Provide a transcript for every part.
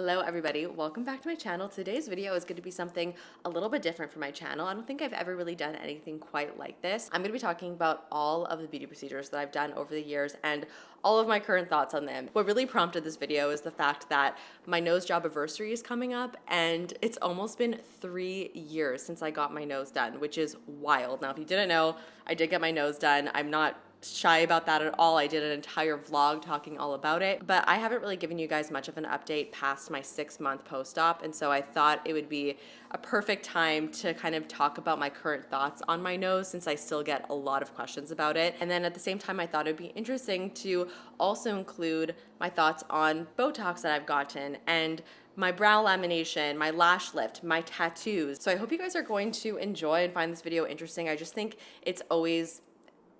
Hello everybody, welcome back to my channel. Today's video is going to be something a little bit different for my channel. I don't think I've ever really done anything quite like this. I'm going to be talking about all of the beauty procedures that I've done over the years and all of my current thoughts on them. What really prompted this video is the fact that my nose job anniversary is coming up and it's almost been 3 years since I got my nose done, which is wild. Now, if you didn't know, I did get my nose done. I'm not shy about that at all. I did an entire vlog talking all about it, but I haven't really given you guys much of an update past my 6-month post-op, and so I thought it would be a perfect time to kind of talk about my current thoughts on my nose, since I still get a lot of questions about it. And then at the same time, I thought it'd be interesting to also include my thoughts on Botox that I've gotten and my brow lamination, my lash lift, my tattoos. So I hope you guys are going to enjoy and find this video interesting. I just think it's always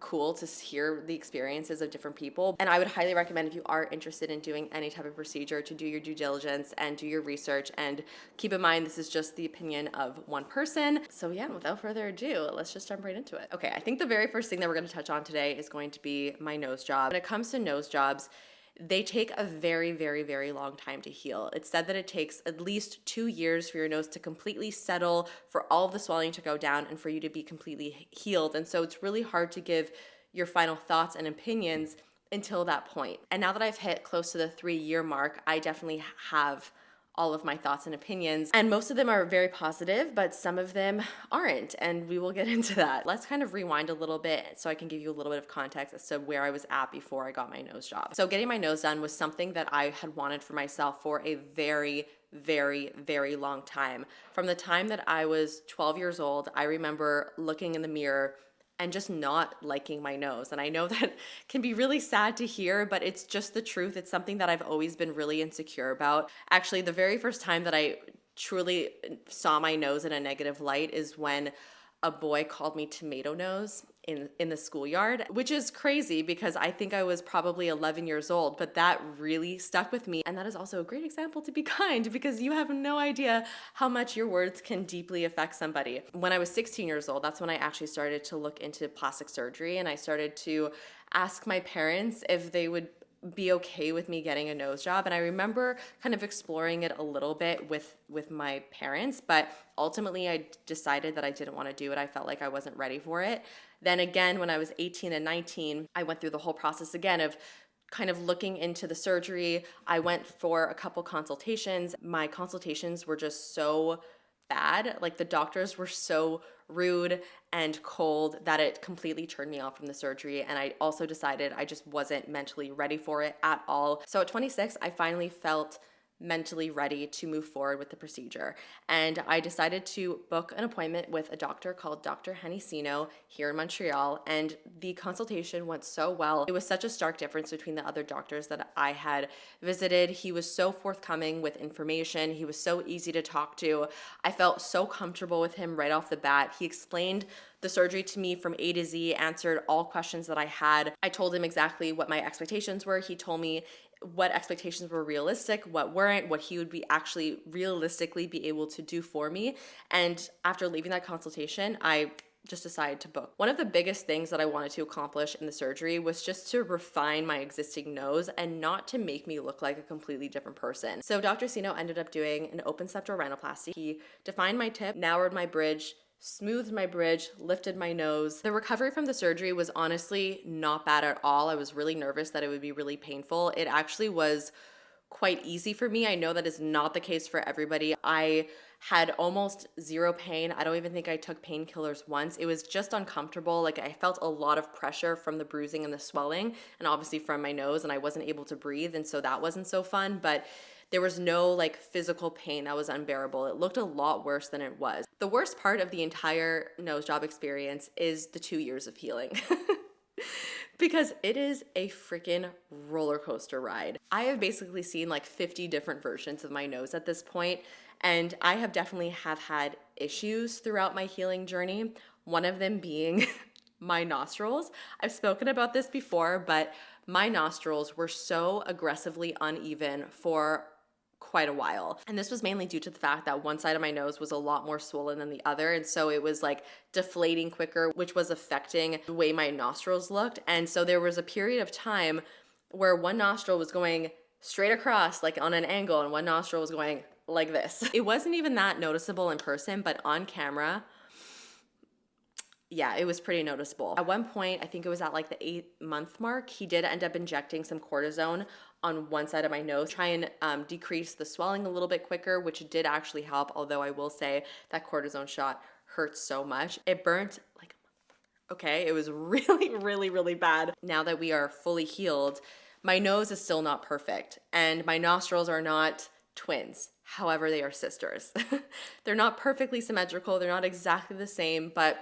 cool to hear the experiences of different people. And I would highly recommend, if you are interested in doing any type of procedure, to do your due diligence and do your research. And keep in mind, this is just the opinion of one person. So yeah, without further ado, let's just jump right into it. Okay, I think the very first thing that we're going to touch on today is going to be my nose job. When it comes to nose jobs, they take a very, very, very long time to heal. It's said that it takes at least 2 years for your nose to completely settle, for all of the swelling to go down, and for you to be completely healed. And so it's really hard to give your final thoughts and opinions until that point. And now that I've hit close to the 3-year mark, I definitely have all of my thoughts and opinions, and most of them are very positive, but some of them aren't, and we will get into that. Let's kind of rewind a little bit so I can give you a little bit of context as to where I was at before I got my nose job. So getting my nose done was something that I had wanted for myself for a very, very, very long time. From the time that I was 12 years old, I remember looking in the mirror and just not liking my nose. And I know that can be really sad to hear, but it's just the truth. It's something that I've always been really insecure about. Actually, the very first time that I truly saw my nose in a negative light is when a boy called me tomato nose in the schoolyard, which is crazy because I think I was probably 11 years old, but that really stuck with me. And that is also a great example to be kind, because you have no idea how much your words can deeply affect somebody. When I was 16 years old, that's when I actually started to look into plastic surgery, and I started to ask my parents if they would be okay with me getting a nose job. And I remember kind of exploring it a little bit with my parents, but ultimately I decided that I didn't want to do it. I felt like I wasn't ready for it. Then again, when I was 18 and 19, I went through the whole process again of kind of looking into the surgery. I went for a couple consultations. My consultations were just so bad. Like, the doctors were so rude and cold that it completely turned me off from the surgery. And I also decided I just wasn't mentally ready for it at all. So at 26, I finally felt mentally ready to move forward with the procedure. And I decided to book an appointment with a doctor called Dr. Henicino here in Montreal. And the consultation went so well. It was such a stark difference between the other doctors that I had visited. He was so forthcoming with information. He was so easy to talk to. I felt so comfortable with him right off the bat. He explained the surgery to me from A to Z, answered all questions that I had. I told him exactly what my expectations were. He told me what expectations were realistic, what weren't, what he would be actually realistically be able to do for me. And after leaving that consultation, I just decided to book. One of the biggest things that I wanted to accomplish in the surgery was just to refine my existing nose and not to make me look like a completely different person. So Dr. Sino ended up doing an open septal rhinoplasty. He defined my tip, narrowed my bridge, smoothed my bridge, lifted my nose. The recovery from the surgery was honestly not bad at all. I was really nervous that it would be really painful. It actually was quite easy for me. I know that is not the case for everybody. I had almost zero pain. I don't even think I took painkillers once. It was just uncomfortable. Like, I felt a lot of pressure from the bruising and the swelling, and obviously from my nose, and I wasn't able to breathe, and so that wasn't so fun. But there was no like physical pain that was unbearable. It looked a lot worse than it was. The worst part of the entire nose job experience is the 2 years of healing. Because it is a freaking roller coaster ride. I have basically seen like 50 different versions of my nose at this point, and I have definitely had issues throughout my healing journey. One of them being my nostrils. I've spoken about this before, but my nostrils were so aggressively uneven for quite a while. And this was mainly due to the fact that one side of my nose was a lot more swollen than the other. And so it was like deflating quicker, which was affecting the way my nostrils looked. And so there was a period of time where one nostril was going straight across, like on an angle, and one nostril was going like this. It wasn't even that noticeable in person, but on camera, yeah, it was pretty noticeable. At one point, I think it was at like the 8-month mark, he did end up injecting some cortisone on one side of my nose, try and decrease the swelling a little bit quicker, which did actually help. Although I will say that cortisone shot hurts so much. It burnt like, okay, it was really, really, really bad. Now that we are fully healed, my nose is still not perfect and my nostrils are not twins. However, they are sisters. They're not perfectly symmetrical. They're not exactly the same, but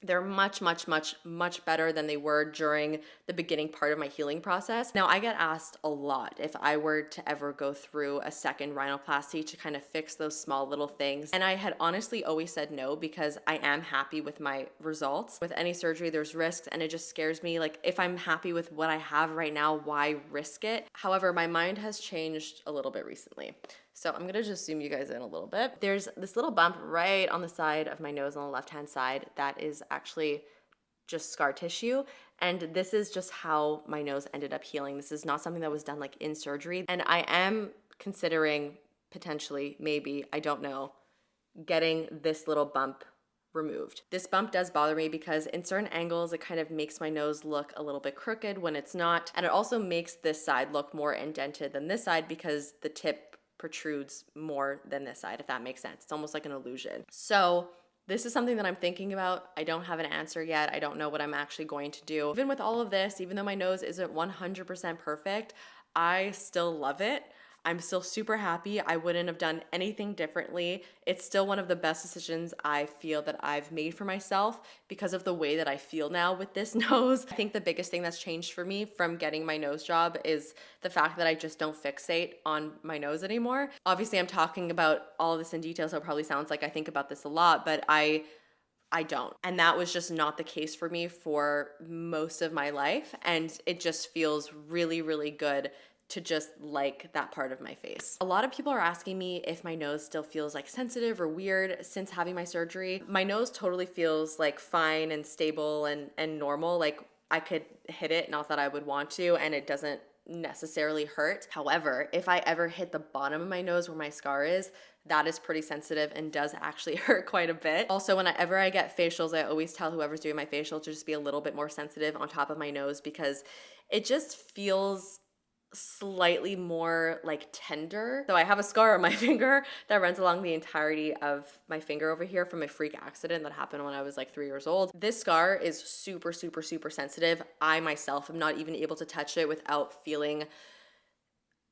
they're much, much, much, much better than they were during the beginning part of my healing process. Now, I get asked a lot if I were to ever go through a second rhinoplasty to kind of fix those small little things. And I had honestly always said no because I am happy with my results. With any surgery, there's risks, and it just scares me. Like, if I'm happy with what I have right now, why risk it? However, my mind has changed a little bit recently. So I'm gonna just zoom you guys in a little bit. There's this little bump right on the side of my nose on the left-hand side that is actually just scar tissue. And this is just how my nose ended up healing. This is not something that was done like in surgery. And I am considering potentially, maybe, I don't know, getting this little bump removed. This bump does bother me because in certain angles, it kind of makes my nose look a little bit crooked when it's not. And it also makes this side look more indented than this side because the tip protrudes more than this side, if that makes sense. It's almost like an illusion. So this is something that I'm thinking about. I don't have an answer yet. I don't know what I'm actually going to do. Even with all of this, even though my nose isn't 100% perfect, I still love it. I'm still super happy. I wouldn't have done anything differently. It's still one of the best decisions I feel that I've made for myself because of the way that I feel now with this nose. I think the biggest thing that's changed for me from getting my nose job is the fact that I just don't fixate on my nose anymore. Obviously, I'm talking about all of this in detail, so it probably sounds like I think about this a lot, but I don't. And that was just not the case for me for most of my life. And it just feels really, really good to just like that part of my face. A lot of people are asking me if my nose still feels like sensitive or weird since having my surgery. My nose totally feels like fine and stable and normal. Like I could hit it, not that I would want to, and it doesn't necessarily hurt. However, if I ever hit the bottom of my nose where my scar is, that is pretty sensitive and does actually hurt quite a bit. Also, whenever I get facials, I always tell whoever's doing my facial to just be a little bit more sensitive on top of my nose because it just feels slightly more like tender. So I have a scar on my finger that runs along the entirety of my finger over here from a freak accident that happened when I was like 3 years old. This scar is super, super, super sensitive. I myself am not even able to touch it without feeling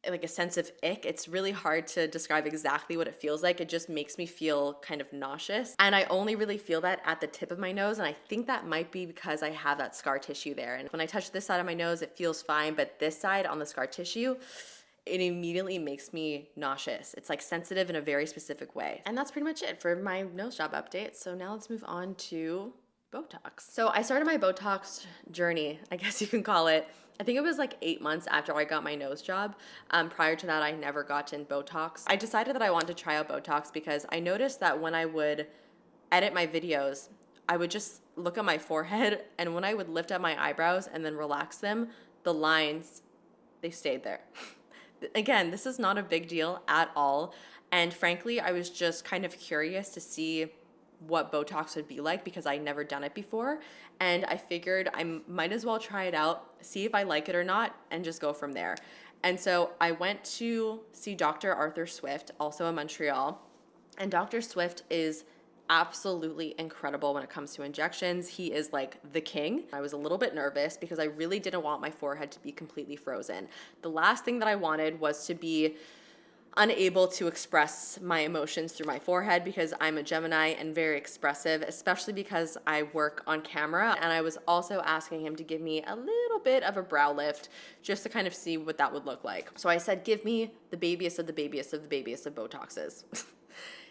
like a sense of ick. It's really hard to describe exactly what it feels like. It just makes me feel kind of nauseous. And I only really feel that at the tip of my nose. And I think that might be because I have that scar tissue there. And when I touch this side of my nose, it feels fine. But this side on the scar tissue, it immediately makes me nauseous. It's like sensitive in a very specific way. And that's pretty much it for my nose job update. So now let's move on to Botox. So I started my Botox journey, I guess you can call it. I think it was like 8 months after I got my nose job. Prior to that, I never gotten Botox. I decided that I wanted to try out Botox because I noticed that when I would edit my videos, I would just look at my forehead, and when I would lift up my eyebrows and then relax them, the lines, they stayed there. Again, this is not a big deal at all. And frankly, I was just kind of curious to see what Botox would be like because I'd never done it before. And I figured I might as well try it out, see if I like it or not, and just go from there. And so I went to see Dr. Arthur Swift, also in Montreal. And Dr. Swift is absolutely incredible when it comes to injections. He is like the king. I was a little bit nervous because I really didn't want my forehead to be completely frozen. The last thing that I wanted was to be unable to express my emotions through my forehead because I'm a Gemini and very expressive, especially because I work on camera. And I was also asking him to give me a little bit of a brow lift just to kind of see what that would look like. So I said, give me the babiest of the babiest of the babiest of Botoxes.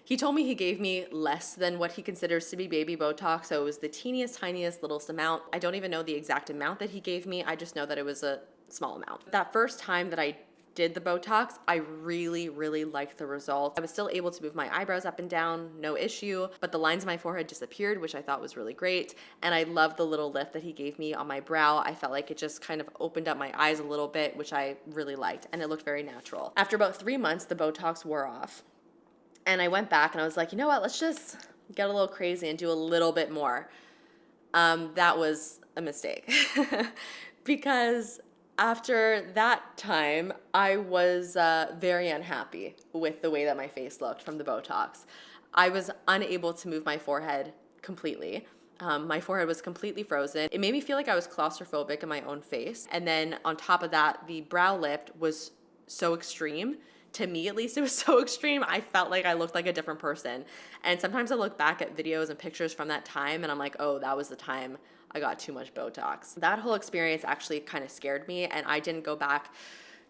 He told me he gave me less than what he considers to be baby Botox, so it was the teeniest, tiniest, littlest amount. I don't even know the exact amount that he gave me. I just know that it was a small amount. That first time that I did the Botox, I really, really liked the results. I was still able to move my eyebrows up and down, no issue, but the lines in my forehead disappeared, which I thought was really great. And I loved the little lift that he gave me on my brow. I felt like it just kind of opened up my eyes a little bit, which I really liked, and it looked very natural. After about 3 months, the Botox wore off. And I went back and I was like, you know what, let's just get a little crazy and do a little bit more. That was a mistake because after that time, I was very unhappy with the way that my face looked from the Botox. I was unable to move my forehead completely. My forehead was completely frozen. It made me feel like I was claustrophobic in my own face. And then on top of that, the brow lift was so extreme. To me, at least, it was so extreme. I felt like I looked like a different person. And sometimes I look back at videos and pictures from that time and I'm like, oh, that was the time I got too much Botox. That whole experience actually kind of scared me, and I didn't go back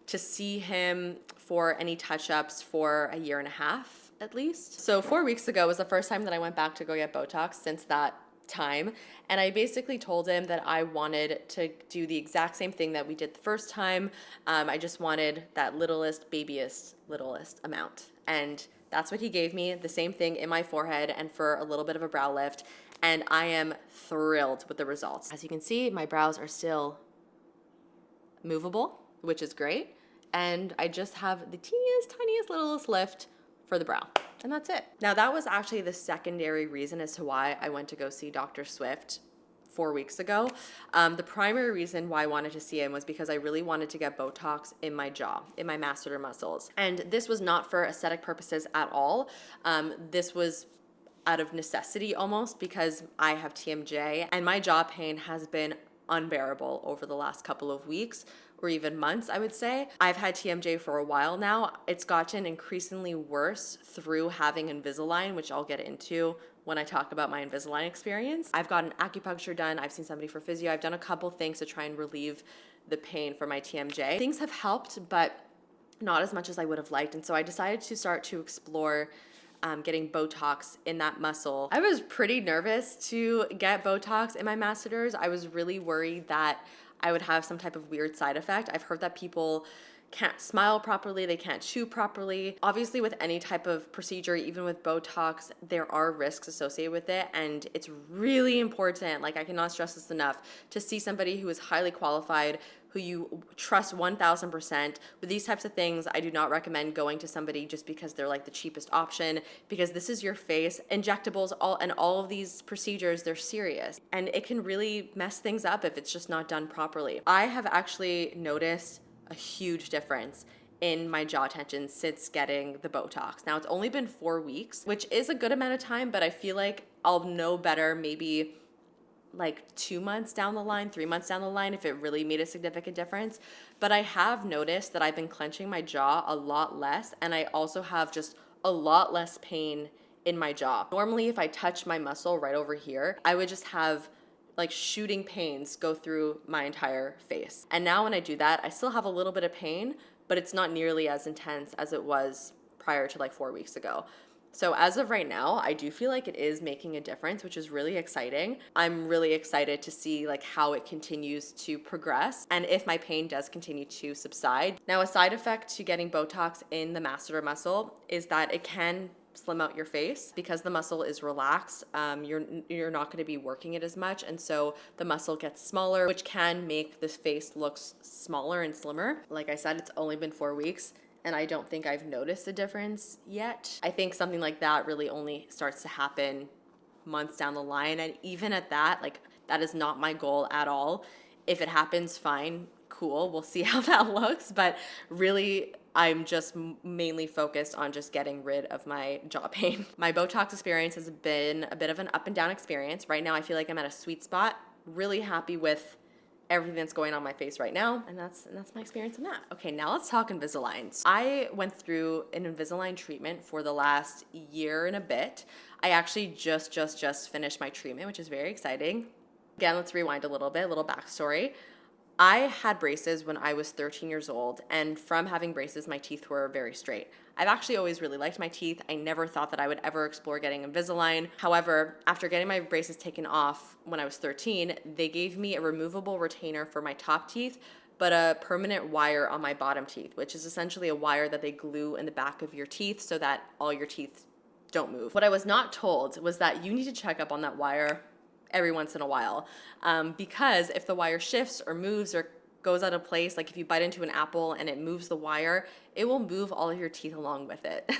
to see him for any touch-ups for a year and a half at least. So 4 weeks ago was the first time that I went back to go get Botox since that time, and I basically told him that I wanted to do the exact same thing that we did the first time. I just wanted that littlest amount, and that's what he gave me, the same thing in my forehead and for a little bit of a brow lift, and I am thrilled with the results. As you can see, my brows are still movable, which is great, and I just have the tiniest littlest lift for the brow. And that's it. Now, that was actually the secondary reason as to why I went to go see Dr. Swift 4 weeks ago. The primary reason why I wanted to see him was because I really wanted to get Botox in my jaw, in my masseter muscles. And this was not for aesthetic purposes at all. This was out of necessity almost, because I have TMJ and my jaw pain has been unbearable over the last couple of weeks, or even months, I would say. I've had TMJ for a while now. It's gotten increasingly worse through having Invisalign, which I'll get into when I talk about my Invisalign experience. I've gotten acupuncture done. I've seen somebody for physio. I've done a couple things to try and relieve the pain for my TMJ. Things have helped, but not as much as I would have liked. And so I decided to start to explore getting Botox in that muscle. I was pretty nervous to get Botox in my masseters. I was really worried that I would have some type of weird side effect. I've heard that people can't smile properly, they can't chew properly. Obviously, with any type of procedure, even with Botox, there are risks associated with it, and it's really important, like I cannot stress this enough, to see somebody who is highly qualified, who you trust 1000%. With these types of things, I do not recommend going to somebody just because they're like the cheapest option, because this is your face. Injectables, all of these procedures, they're serious, and it can really mess things up if it's just not done properly. I have actually noticed a huge difference in my jaw tension since getting the Botox. Now, it's only been 4 weeks, which is a good amount of time, but I feel like I'll know better maybe like 2 months down the line, 3 months down the line, if it really made a significant difference. But I have noticed that I've been clenching my jaw a lot less, and I also have just a lot less pain in my jaw. Normally, if I touch my muscle right over here, I would just have like shooting pains go through my entire face. And now when I do that, I still have a little bit of pain, but it's not nearly as intense as it was prior to like 4 weeks ago. So as of right now, I do feel like it is making a difference, which is really exciting. I'm really excited to see like how it continues to progress and if my pain does continue to subside. Now, a side effect to getting Botox in the masseter muscle is that it can slim out your face because the muscle is relaxed. You're not going to be working it as much, and so the muscle gets smaller, which can make the face look smaller and slimmer. Like I said, it's only been 4 weeks, and I don't think I've noticed a difference yet. I think something like that really only starts to happen months down the line, and even at that, like that is not my goal at all. If it happens, fine, cool, we'll see how that looks, but really I'm just mainly focused on just getting rid of my jaw pain. My Botox experience has been a bit of an up and down experience. Right now I feel like I'm at a sweet spot, really happy with everything that's going on my face right now, and that's my experience in that. Okay, now let's talk Invisalign. I went through an Invisalign treatment for the last year and a bit. I actually just finished my treatment, which is very exciting. Again, let's rewind a little bit, a little backstory. I had braces when I was 13 years old, and from having braces, my teeth were very straight. I've actually always really liked my teeth. I never thought that I would ever explore getting Invisalign. However, after getting my braces taken off when I was 13, they gave me a removable retainer for my top teeth, but a permanent wire on my bottom teeth, which is essentially a wire that they glue in the back of your teeth so that all your teeth don't move. What I was not told was that you need to check up on that wire every once in a while, because if the wire shifts or moves or goes out of place, like if you bite into an apple and it moves the wire, it will move all of your teeth along with it.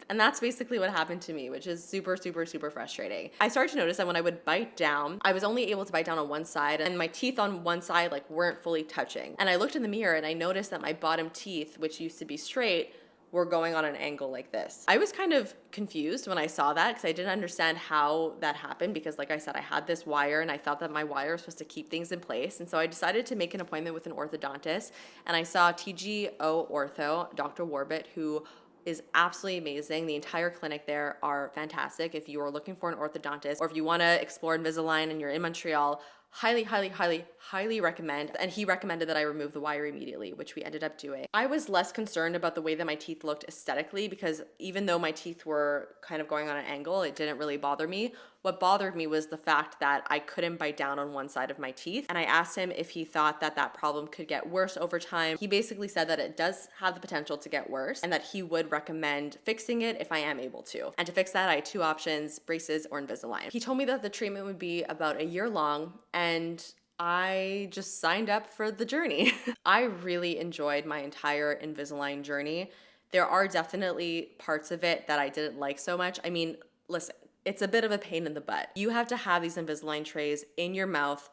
And that's basically what happened to me, which is super, super, super frustrating. I started to notice that when I would bite down, I was only able to bite down on one side, and my teeth on one side like weren't fully touching. And I looked in the mirror and I noticed that my bottom teeth, which used to be straight, were going on an angle like this. I was kind of confused when I saw that because I didn't understand how that happened, because like I said, I had this wire and I thought that my wire was supposed to keep things in place. And so I decided to make an appointment with an orthodontist, and I saw TGO Ortho, Dr. Warbit, who is absolutely amazing. The entire clinic there are fantastic. If you are looking for an orthodontist, or if you want to explore Invisalign and you're in Montreal, highly, highly, highly, highly recommend. And he recommended that I remove the wire immediately, which we ended up doing. I was less concerned about the way that my teeth looked aesthetically, because even though my teeth were kind of going on an angle, it didn't really bother me. What bothered me was the fact that I couldn't bite down on one side of my teeth. And I asked him if he thought that that problem could get worse over time. He basically said that it does have the potential to get worse and that he would recommend fixing it if I am able to. And to fix that, I had two options: braces or Invisalign. He told me that the treatment would be about a year long, and I just signed up for the journey. I really enjoyed my entire Invisalign journey. There are definitely parts of it that I didn't like so much. I mean, listen, it's a bit of a pain in the butt. You have to have these Invisalign trays in your mouth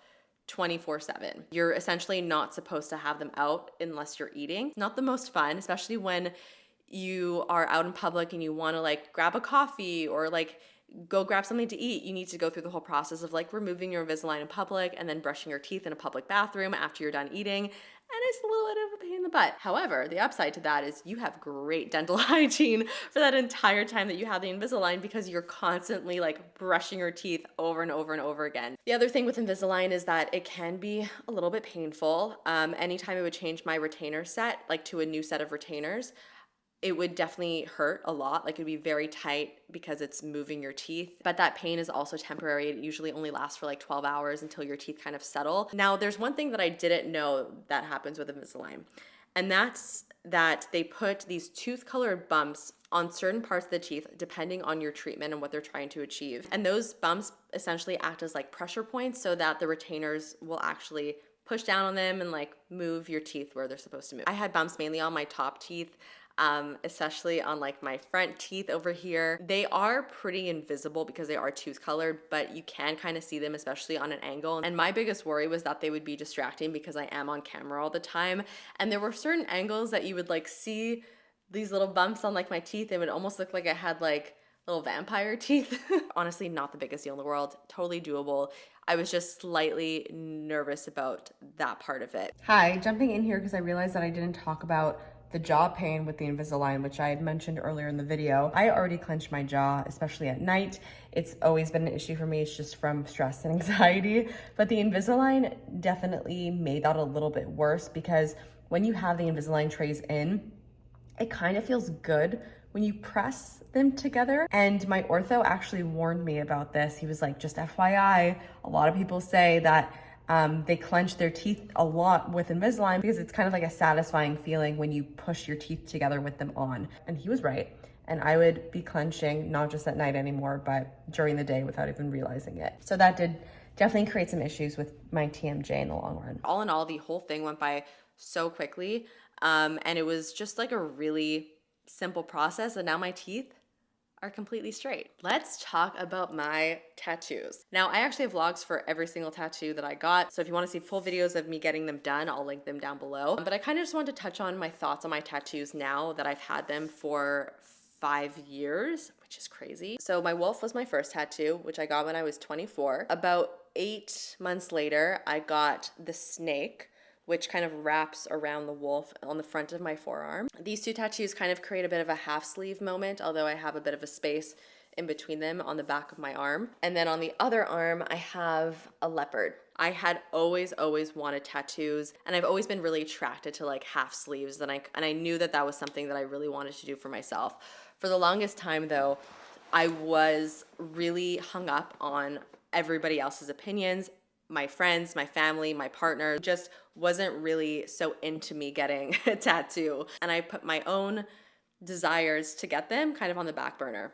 24/7. You're essentially not supposed to have them out unless you're eating. It's not the most fun, especially when you are out in public and you want to like grab a coffee or like go grab something to eat. You need to go through the whole process of like removing your Invisalign in public and then brushing your teeth in a public bathroom after you're done eating. And it's a little bit of a pain in the butt. However, the upside to that is you have great dental hygiene for that entire time that you have the Invisalign, because you're constantly like brushing your teeth over and over and over again. The other thing with Invisalign is that it can be a little bit painful. Anytime I would change my retainer set, like to a new set of retainers, it would definitely hurt a lot. Like it'd be very tight because it's moving your teeth. But that pain is also temporary. It usually only lasts for like 12 hours until your teeth kind of settle. Now, there's one thing that I didn't know that happens with Invisalign, and that's that they put these tooth-colored bumps on certain parts of the teeth depending on your treatment and what they're trying to achieve. And those bumps essentially act as like pressure points so that the retainers will actually push down on them and like move your teeth where they're supposed to move. I had bumps mainly on my top teeth, especially on like my front teeth over here. They are pretty invisible because they are tooth colored, but you can kind of see them, especially on an angle. And my biggest worry was that they would be distracting because I am on camera all the time. And there were certain angles that you would like see these little bumps on like my teeth. It would almost look like I had like little vampire teeth. Honestly, not the biggest deal in the world. Totally doable. I was just slightly nervous about that part of it. Hi, jumping in here because I realized that I didn't talk about the jaw pain with the Invisalign, which I had mentioned earlier in the video. I already clenched my jaw, especially at night. It's always been an issue for me. It's just from stress and anxiety. But the Invisalign definitely made that a little bit worse, because when you have the Invisalign trays in, it kind of feels good when you press them together. And my ortho actually warned me about this. He was like, just FYI, a lot of people say that they clench their teeth a lot with Invisalign because it's kind of like a satisfying feeling when you push your teeth together with them on. And he was right. And I would be clenching not just at night anymore, but during the day without even realizing it. So that did definitely create some issues with my TMJ in the long run. All in all, the whole thing went by so quickly. And it was just like a really simple process. And now my teeth are completely straight. Let's talk about my tattoos. Now, I actually have vlogs for every single tattoo that I got. So if you want to see full videos of me getting them done, I'll link them down below. But I kind of just wanted to touch on my thoughts on my tattoos now that I've had them for 5 years, which is crazy. So my wolf was my first tattoo, which I got when I was 24. About 8 months later, I got the snake, which kind of wraps around the wolf on the front of my forearm. These two tattoos kind of create a bit of a half sleeve moment, although I have a bit of a space in between them on the back of my arm. And then on the other arm, I have a leopard. I had always wanted tattoos, and I've always been really attracted to like half sleeves, and I knew that that was something that I really wanted to do for myself. For the longest time though, I was really hung up on everybody else's opinions, my friends, my family, my partner just wasn't really so into me getting a tattoo. And I put my own desires to get them kind of on the back burner.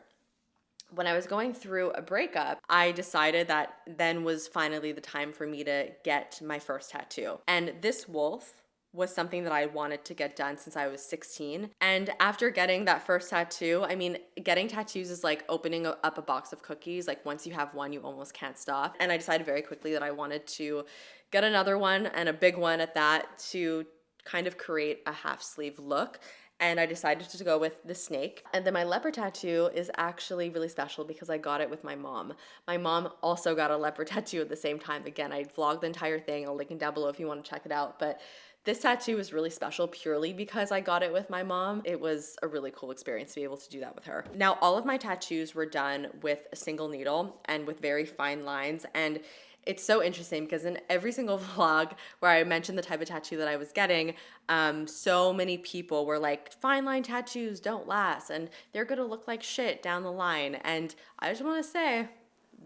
When I was going through a breakup, I decided that then was finally the time for me to get my first tattoo. And this wolf was something that I wanted to get done since I was 16. And after getting that first tattoo, I mean, getting tattoos is like opening up a box of cookies. Like once you have one, you almost can't stop. And I decided very quickly that I wanted to get another one, and a big one at that, to kind of create a half sleeve look. And I decided to go with the snake. And then my leopard tattoo is actually really special because I got it with my mom. My mom also got a leopard tattoo at the same time. Again, I vlogged the entire thing. I'll link it down below if you want to check it out. But this tattoo is really special purely because I got it with my mom. It was a really cool experience to be able to do that with her. Now, all of my tattoos were done with a single needle and with very fine lines. And it's so interesting because in every single vlog where I mentioned the type of tattoo that I was getting, so many people were like, fine line tattoos don't last and they're gonna look like shit down the line. And I just wanna say,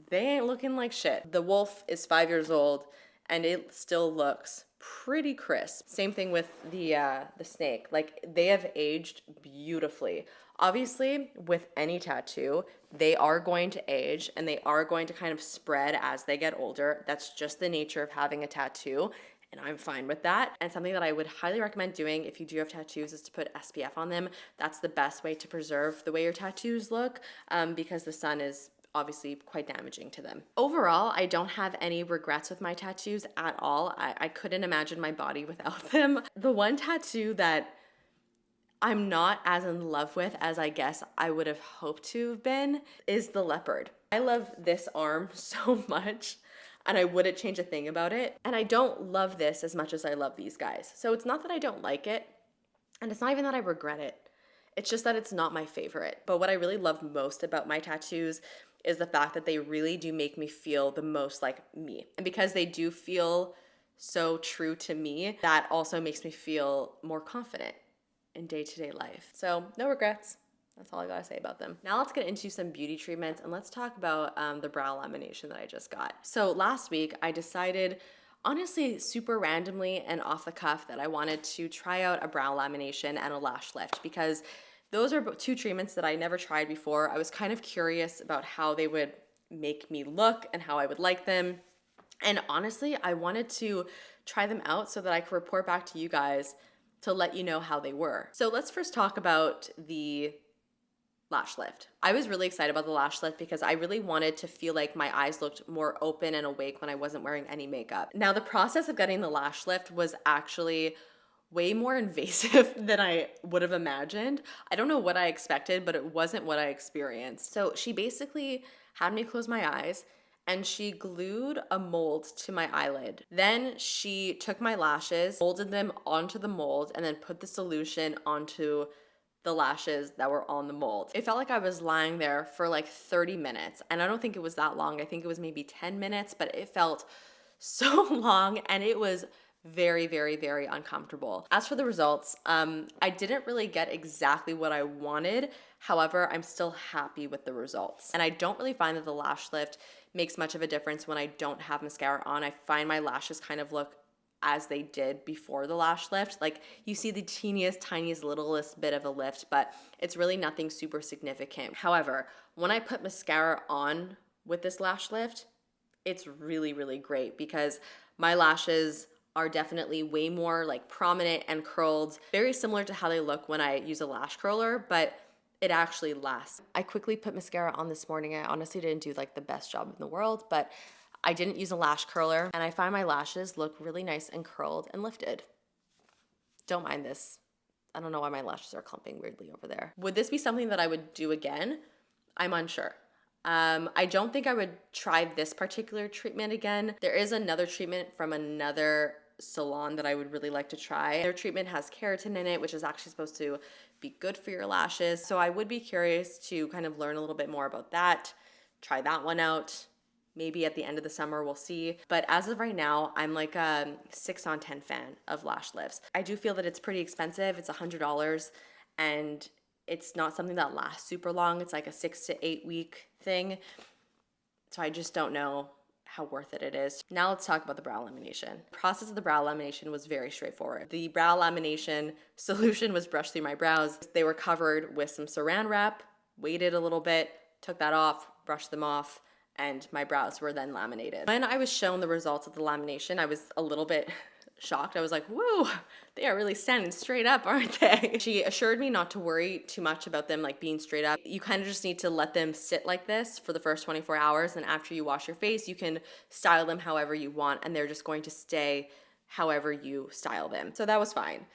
they ain't looking like shit. The wolf is 5 years old and it still looks pretty crisp. Same thing with the snake. Like, they have aged beautifully. Obviously, with any tattoo, they are going to age and they are going to kind of spread as they get older. That's just the nature of having a tattoo, and I'm fine with that. And something that I would highly recommend doing if you do have tattoos is to put SPF on them. That's the best way to preserve the way your tattoos look, because the sun is obviously quite damaging to them. Overall, I don't have any regrets with my tattoos at all. I couldn't imagine my body without them. The one tattoo that I'm not as in love with as I guess I would have hoped to have been is the leopard. I love this arm so much and I wouldn't change a thing about it. And I don't love this as much as I love these guys. So it's not that I don't like it, and it's not even that I regret it. It's just that it's not my favorite. But what I really love most about my tattoos is the fact that they really do make me feel the most like me. And because they do feel so true to me, that also makes me feel more confident in day-to-day life. So no regrets. That's all I gotta say about them. Now let's get into some beauty treatments and let's talk about the brow lamination that I just got. So last week I decided, honestly super randomly and off the cuff, that I wanted to try out a brow lamination and a lash lift because those are two treatments that I never tried before. I was kind of curious about how they would make me look and how I would like them. And honestly, I wanted to try them out so that I could report back to you guys to let you know how they were. So let's first talk about the lash lift. I was really excited about the lash lift because I really wanted to feel like my eyes looked more open and awake when I wasn't wearing any makeup. Now, the process of getting the lash lift was actually way more invasive than I would have imagined. I don't know what I expected, but it wasn't what I experienced. So she basically had me close my eyes and she glued a mold to my eyelid. Then she took my lashes, molded them onto the mold, and then put the solution onto the lashes that were on the mold. It felt like I was lying there for like 30 minutes, and I don't think it was that long. I think it was maybe 10 minutes, but it felt so long, and it was very, very, very uncomfortable. As for the results, I didn't really get exactly what I wanted. However, I'm still happy with the results. And I don't really find that the lash lift makes much of a difference when I don't have mascara on. I find my lashes kind of look as they did before the lash lift. Like, you see the teeniest, tiniest, littlest bit of a lift, but it's really nothing super significant. However, when I put mascara on with this lash lift, it's really, really great because my lashes are definitely way more like prominent and curled, very similar to how they look when I use a lash curler, but it actually lasts. I quickly put mascara on this morning. I honestly didn't do like the best job in the world, but I didn't use a lash curler and I find my lashes look really nice and curled and lifted. Don't mind this. I don't know why my lashes are clumping weirdly over there. Would this be something that I would do again? I'm unsure. I don't think I would try this particular treatment again. There is another treatment from another salon that I would really like to try. Their treatment has keratin in it, which is actually supposed to be good for your lashes. So I would be curious to kind of learn a little bit more about that, try that one out. Maybe at the end of the summer, we'll see. But as of right now, I'm like a 6 on 10 fan of lash lifts. I do feel that it's pretty expensive. It's $100 and it's not something that lasts super long. It's like a 6 to 8 week thing. So I just don't know how worth it is. Now let's talk about the brow lamination. The process of the brow lamination was very straightforward. The brow lamination solution was brushed through my brows. They were covered with some saran wrap, waited a little bit, took that off, brushed them off, and my brows were then laminated. When I was shown the results of the lamination, I was a little bit shocked. I was like, whoa, they are really standing straight up, aren't they? She assured me not to worry too much about them like being straight up. You kind of just need to let them sit like this for the first 24 hours. And after you wash your face, you can style them however you want, and they're just going to stay however you style them. So that was fine.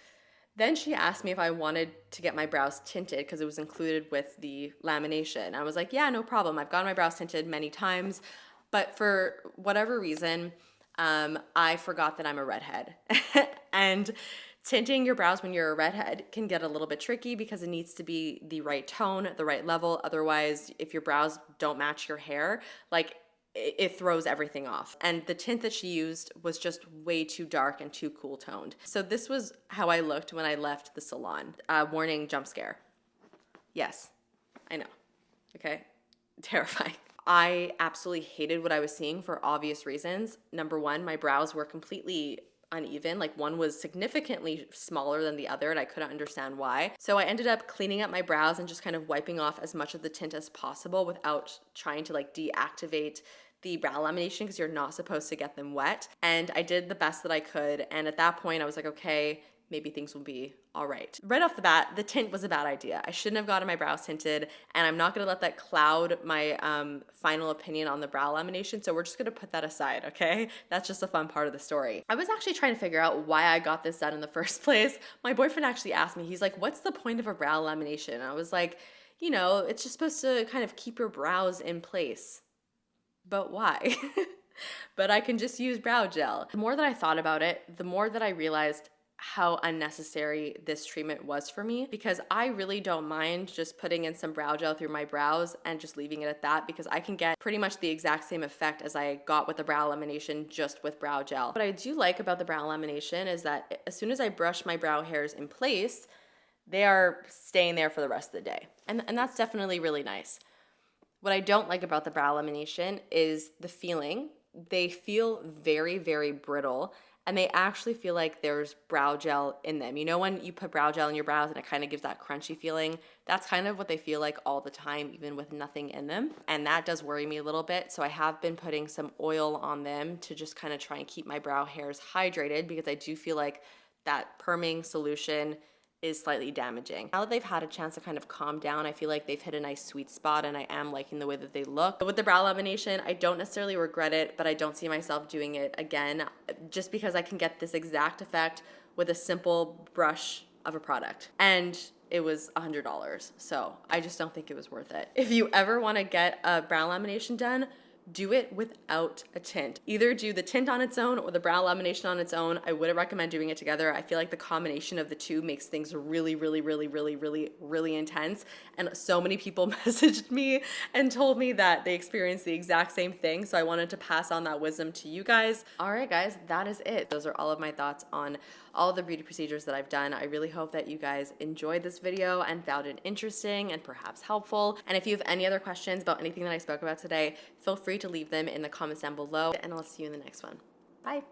Then she asked me if I wanted to get my brows tinted because it was included with the lamination. I was like, yeah, no problem. I've gotten my brows tinted many times, but for whatever reason, I forgot that I'm a redhead. And tinting your brows when you're a redhead can get a little bit tricky because it needs to be the right tone, the right level. Otherwise, if your brows don't match your hair, like it throws everything off. And the tint that she used was just way too dark and too cool toned. So this was how I looked when I left the salon. Warning, jump scare. Yes, I know. Okay, terrifying. I absolutely hated what I was seeing for obvious reasons. Number one, my brows were completely uneven. Like one was significantly smaller than the other and I couldn't understand why. So I ended up cleaning up my brows and just kind of wiping off as much of the tint as possible without trying to like deactivate the brow lamination because you're not supposed to get them wet. And I did the best that I could. And at that point I was like, okay, maybe things will be all right. Right off the bat, the tint was a bad idea. I shouldn't have gotten my brows tinted, and I'm not gonna let that cloud my final opinion on the brow lamination, so we're just gonna put that aside, okay? That's just a fun part of the story. I was actually trying to figure out why I got this done in the first place. My boyfriend actually asked me, he's like, what's the point of a brow lamination? And I was like, you know, it's just supposed to kind of keep your brows in place. But why? But I can just use brow gel. The more that I thought about it, the more that I realized how unnecessary this treatment was for me, because I really don't mind just putting in some brow gel through my brows and just leaving it at that, because I can get pretty much the exact same effect as I got with the brow lamination just with brow gel. What I do like about the brow lamination is that as soon as I brush my brow hairs in place, they are staying there for the rest of the day. And that's definitely really nice. What I don't like about the brow lamination is the feeling. They feel very, very brittle, and they actually feel like there's brow gel in them. You know when you put brow gel in your brows and it kind of gives that crunchy feeling? That's kind of what they feel like all the time, even with nothing in them. And that does worry me a little bit. So I have been putting some oil on them to just kind of try and keep my brow hairs hydrated, because I do feel like that perming solution is slightly damaging. Now that they've had a chance to kind of calm down, I feel like they've hit a nice sweet spot, and I am liking the way that they look. But with the brow lamination, I don't necessarily regret it, but I don't see myself doing it again, just because I can get this exact effect with a simple brush of a product. And it was $100, so I just don't think it was worth it. If you ever want to get a brow lamination done, do it without a tint. Either do the tint on its own or the brow lamination on its own. I wouldn't recommend doing it together. I feel like the combination of the two makes things really, really, really, really, really, really intense. And so many people messaged me and told me that they experienced the exact same thing. So I wanted to pass on that wisdom to you guys. All right, guys, that is it. Those are all of my thoughts on all the beauty procedures that I've done. I really hope that you guys enjoyed this video and found it interesting and perhaps helpful. And if you have any other questions about anything that I spoke about today, feel free to leave them in the comments down below, and I'll see you in the next one. Bye.